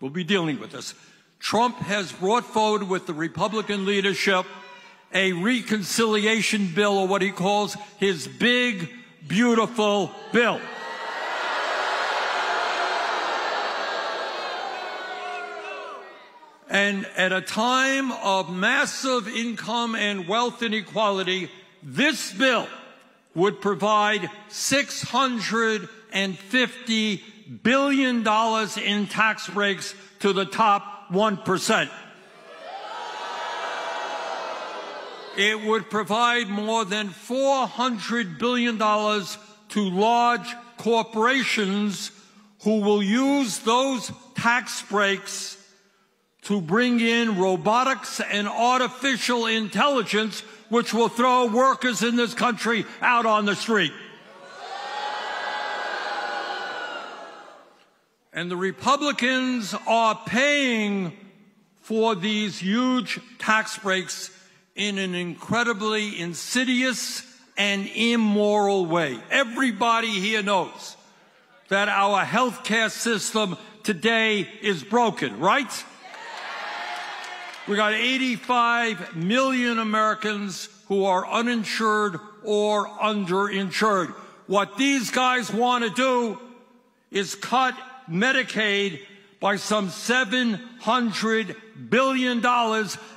We'll be dealing with this. Trump has brought forward with the Republican leadership a reconciliation bill, or what he calls his big, beautiful bill. And at a time of massive income and wealth inequality, this bill would provide $650 billion in tax breaks to the top 1%. It would provide more than $400 billion to large corporations who will use those tax breaks to bring in robotics and artificial intelligence, which will throw workers in this country out on the street. And the Republicans are paying for these huge tax breaks in an incredibly insidious and immoral way. Everybody here knows that our health care system today is broken, right? We got 85 million Americans who are uninsured or underinsured. What these guys want to do is cut Medicaid by some $700 billion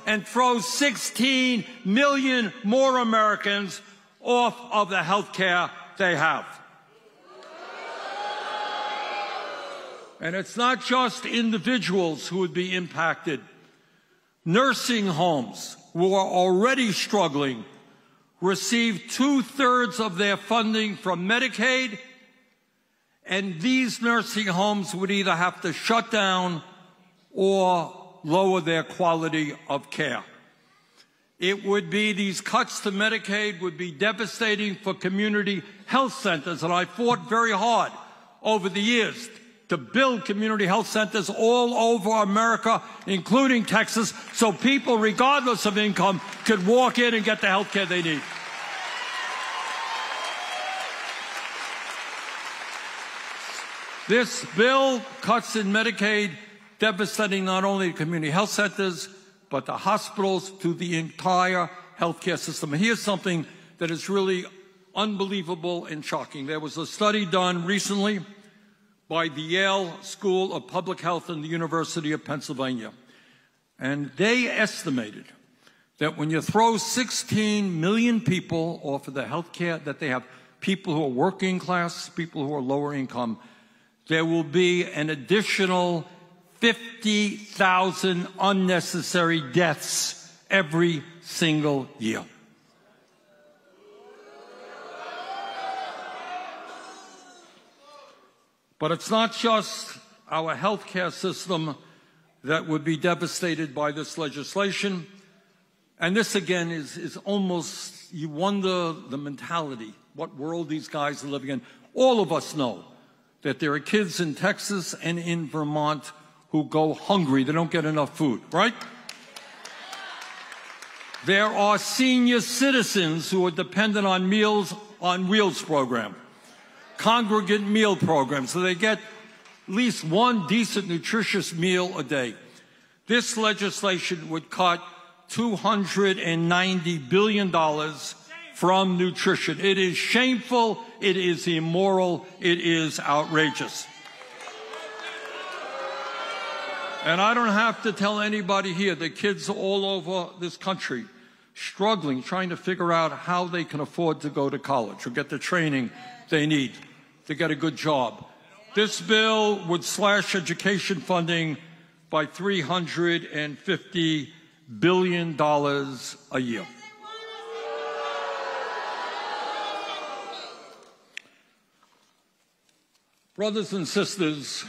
and throw 16 million more Americans off of the health care they have. And it's not just individuals who would be impacted. Nursing homes, who are already struggling, receive 2/3 of their funding from Medicaid, and these nursing homes would either have to shut down or lower their quality of care. It would be, these cuts to Medicaid would be devastating for community health centers, and I fought very hard over the years to build community health centers all over America, including Texas, so people, regardless of income, could walk in and get the health care they need. This bill cuts in Medicaid, devastating not only community health centers, but the hospitals, to the entire health care system. And here's something that is really unbelievable and shocking. There was a study done recently by the Yale School of Public Health and the University of Pennsylvania. And they estimated that when you throw 16 million people off of the health care that they have, people who are working class, people who are lower income, there will be an additional 50,000 unnecessary deaths every single year. But it's not just our health care system that would be devastated by this legislation. And this, again, is almost, you wonder the mentality, what world these guys are living in. All of us know that there are kids in Texas and in Vermont who go hungry. They don't get enough food, right? There are senior citizens who are dependent on Meals on Wheels program, congregate meal program, so they get at least one decent, nutritious meal a day. This legislation would cut $290 billion from nutrition. It is shameful, it is immoral, it is outrageous. And I don't have to tell anybody here, the kids all over this country struggling, trying to figure out how they can afford to go to college or get the training they need to get a good job. This bill would slash education funding by $350 billion a year. Brothers and sisters,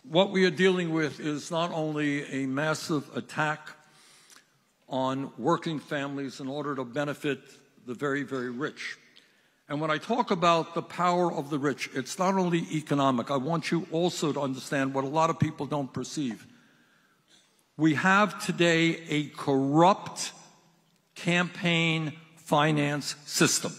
what we are dealing with is not only a massive attack on working families in order to benefit the very, very rich. And when I talk about the power of the rich, it's not only economic. I want you also to understand what a lot of people don't perceive. We have today a corrupt campaign finance system.